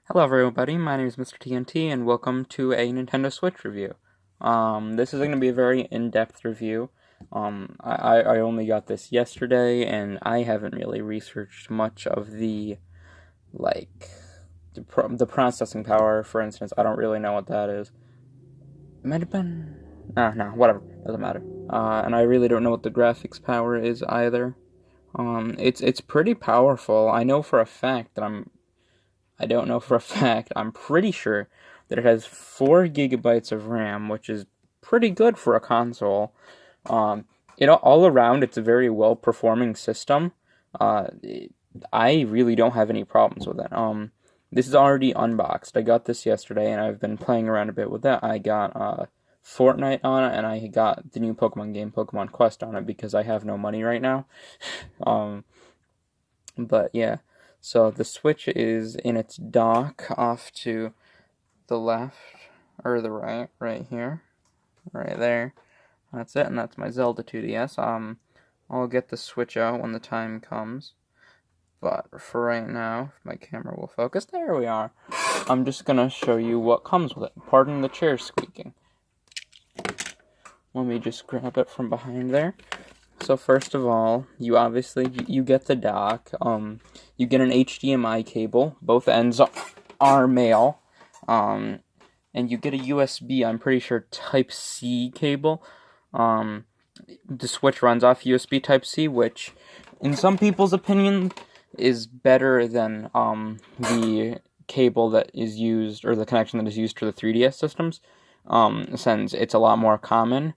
Hello everybody, my name is Mr. TNT and welcome to a Nintendo Switch review. This is going to be a very in-depth review. I only got this yesterday and I haven't really researched much of like, the processing power, for instance. I don't really know what that is. It might have been... no, whatever, doesn't matter. And I really don't know what the graphics power is either. It's pretty powerful. I know for a fact that I don't know for a fact. I'm pretty sure that it has 4 gigabytes of RAM, which is pretty good for a console. All around, it's a very well performing system. I really don't have any problems with it. This is already unboxed. I got this yesterday, and I've been playing around a bit with it. I got Fortnite on it, and I got the new Pokemon game, Pokemon Quest, on it because I have no money right now. But yeah. So the Switch is in its dock off to the left, or the right here, right there. That's it, and that's my Zelda 2DS. I'll get the Switch out when the time comes. But for right now, if my camera will focus, there we are. I'm just gonna show you what comes with it. Pardon the chair squeaking. Let me just grab it from behind there. So first of all, you get the dock. You get an HDMI cable. Both ends are male. And you get a USB, I'm pretty sure, Type-C cable. The Switch runs off USB Type-C, which, in some people's opinion, is better than the cable that is used, or the connection that is used for the 3DS systems, since it's a lot more common.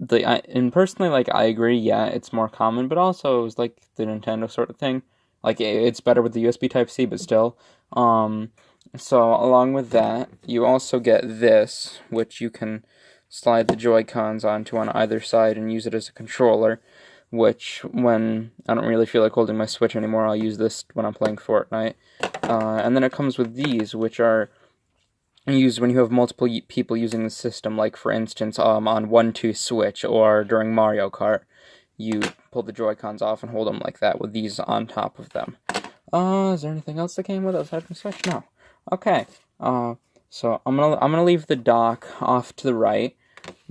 And personally, I agree, yeah, it's more common, but also it was like the Nintendo sort of thing. It's better with the USB Type-C, but still. So along with that, you also get this, which you can slide the Joy-Cons onto on either side and use it as a controller, which, when I don't really feel like holding my Switch anymore, I'll use this when I'm playing Fortnite. And then it comes with these, which are used when you have multiple people using the system, like for instance on 1-2 Switch or during Mario Kart. You pull the Joy-Cons off and hold them like that with these on top of them. Is there anything else that came with it aside from Switch? No. Okay. So I'm gonna leave the dock off to the right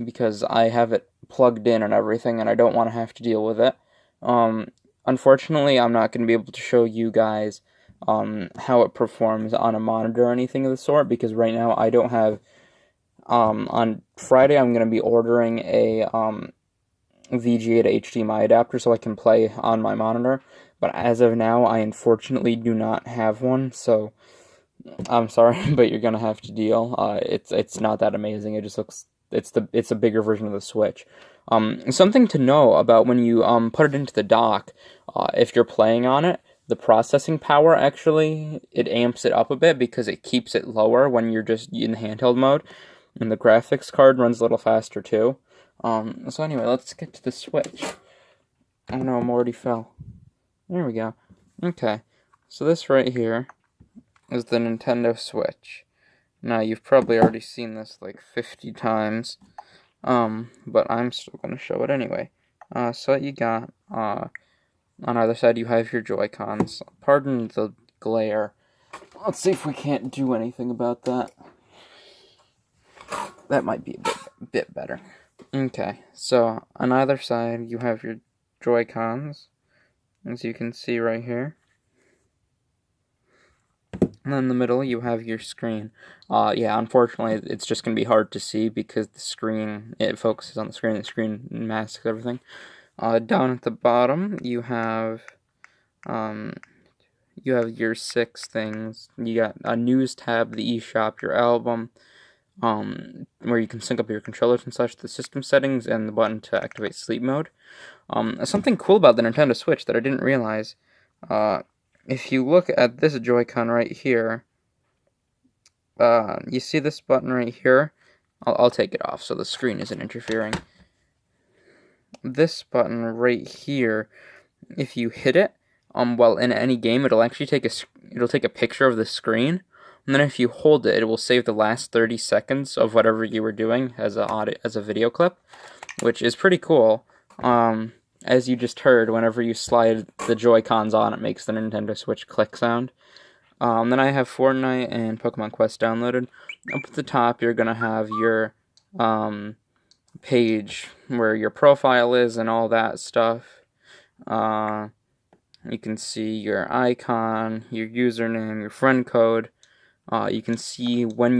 because I have it plugged in and everything, and I don't want to have to deal with it. Unfortunately, I'm not gonna be able to show you guys how it performs on a monitor or anything of the sort, because right now I don't have, on Friday I'm going to be ordering a VGA to HDMI adapter so I can play on my monitor, but as of now I unfortunately do not have one, so I'm sorry, but you're going to have to deal. It's not that amazing. It just looks, it's a bigger version of the Switch. Something to know about when you put it into the dock, if you're playing on it, the processing power, actually, it amps it up a bit because it keeps it lower when you're just in handheld mode. And the graphics card runs a little faster, too. So anyway, let's get to the Switch. Oh no, Morty fell. There we go. Okay, so this right here is the Nintendo Switch. Now, you've probably already seen this like 50 times, but I'm still going to show it anyway. So what you got, on either side, you have your Joy-Cons. Pardon the glare. Let's see if we can't do anything about that. That might be a bit better. Okay, so on either side, you have your Joy-Cons, as you can see right here. And then in the middle, you have your screen. Yeah, unfortunately, it's just going to be hard to see because the screen, it focuses on the screen masks everything. Down at the bottom, you have your 6 things. You got a news tab, the eShop, your album, where you can sync up your controllers and such, the system settings, and the button to activate sleep mode. Something cool about the Nintendo Switch that I didn't realize, if you look at this Joy-Con right here, you see this button right here? I'll take it off so the screen isn't interfering. This button right here, if you hit it, while in any game, it'll actually take a picture of the screen, and then if you hold it, it will save the last 30 seconds of whatever you were doing as a video clip, which is pretty cool. As you just heard, whenever you slide the Joy-Cons on, it makes the Nintendo Switch click sound. Then I have Fortnite and Pokemon Quest downloaded. Up at the top, you're going to have your page where your profile is and all that stuff. You can see your icon, your username, your friend code. You can see what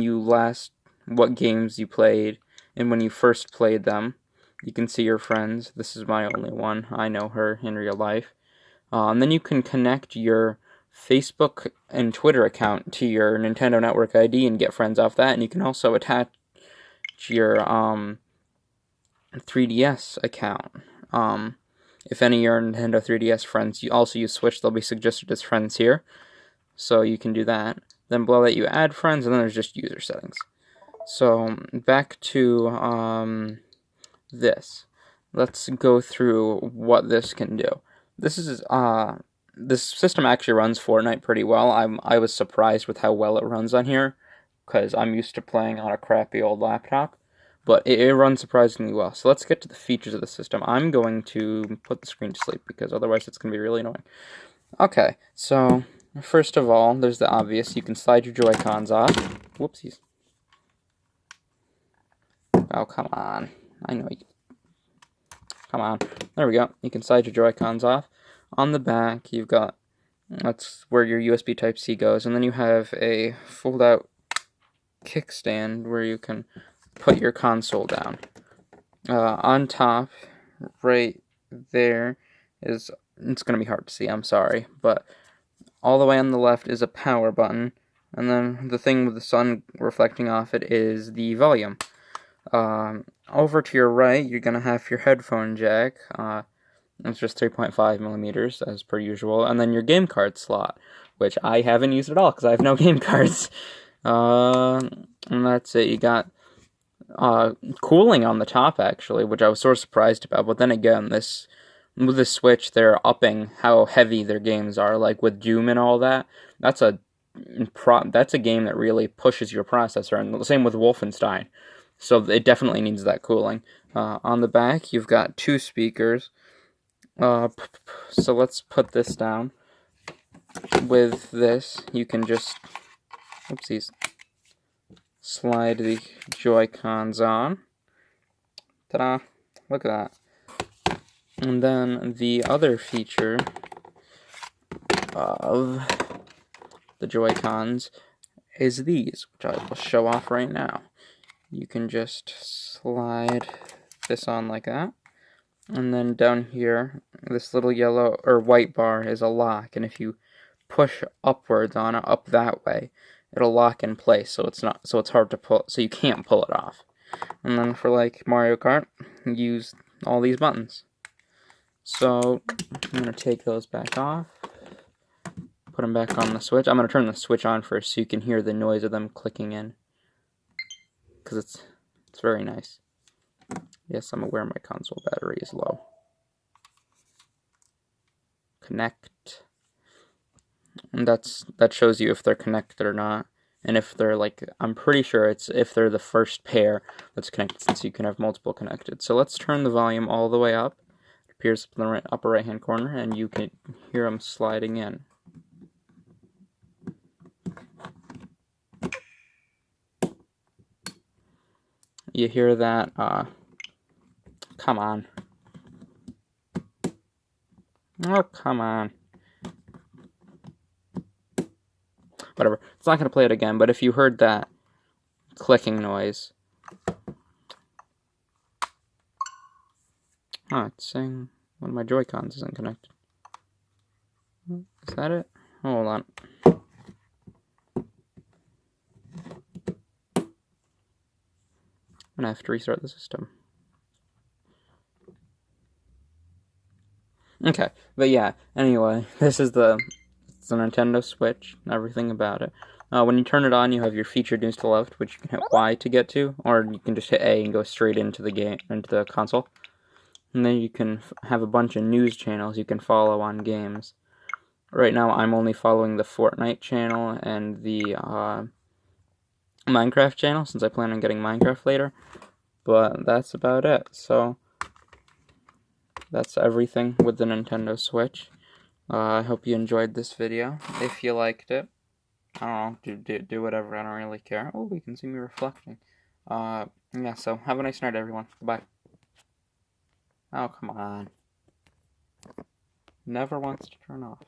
games you played, and when you first played them. You can see your friends. This is my only one. I know her in real life. And then you can connect your Facebook and Twitter account to your Nintendo Network ID and get friends off that. And you can also attach your 3DS account. If any of your Nintendo 3DS friends you also use Switch, they'll be suggested as friends here. So you can do that. Then below that you add friends, and then there's just user settings. So back to this. Let's go through what this can do. This system actually runs Fortnite pretty well. I was surprised with how well it runs on here, because I'm used to playing on a crappy old laptop. But it runs surprisingly well. So let's get to the features of the system. I'm going to put the screen to sleep, because otherwise it's going to be really annoying. Okay, so first of all, there's the obvious. You can slide your Joy-Cons off. Whoopsies. Oh, come on. I know you. Come on. There we go. You can slide your Joy-Cons off. On the back, you've got, that's where your USB Type-C goes. And then you have a fold-out kickstand where you can put your console down. On top, right there is, it's going to be hard to see, I'm sorry, but all the way on the left is a power button, and then the thing with the sun reflecting off it is the volume. Over to your right, you're going to have your headphone jack. It's just 3.5 millimeters, as per usual, and then your game card slot, which I haven't used at all, because I have no game cards. And that's it. You got cooling on the top, actually, which I was sort of surprised about, but then again, with the Switch, they're upping how heavy their games are, like with Doom and all that. That's a game that really pushes your processor, and the same with Wolfenstein. So it definitely needs that cooling. On the back, you've got 2 speakers. So let's put this down. With this, you can just, oopsies, slide the Joy-Cons on. Ta-da! Look at that. And then the other feature of the Joy-Cons is these, which I will show off right now. You can just slide this on like that. And then down here, this little yellow or white bar is a lock, and if you push upwards on it, up that way, it'll lock in place, so it's hard to pull, so you can't pull it off. And then for like Mario Kart, use all these buttons. So I'm gonna take those back off, put them back on the Switch. I'm gonna turn the Switch on first so you can hear the noise of them clicking in, because it's very nice. Yes, I'm aware my console battery is low. Connect. And that shows you if they're connected or not. And if they're I'm pretty sure it's if they're the first pair that's connected, since you can have multiple connected. So let's turn the volume all the way up. It appears in the upper right hand corner, and you can hear them sliding in. You hear that? Come on. Oh, come on. Whatever. It's not going to play it again, but if you heard that clicking noise. It's saying one of my Joy-Cons isn't connected. Is that it? Hold on. I'm going to have to restart the system. Okay, but yeah, anyway, this is it's a Nintendo Switch, everything about it. When you turn it on, you have your featured news to the left, which you can hit Y to get to, or you can just hit A and go straight into the console. And then you can have a bunch of news channels you can follow on games. Right now, I'm only following the Fortnite channel and the Minecraft channel, since I plan on getting Minecraft later. But that's about it, so that's everything with the Nintendo Switch. I hope you enjoyed this video. If you liked it, don't know, do whatever. I don't really care. Oh, you can see me reflecting. Yeah. So have a nice night, everyone. Goodbye. Oh, come on. Never wants to turn off.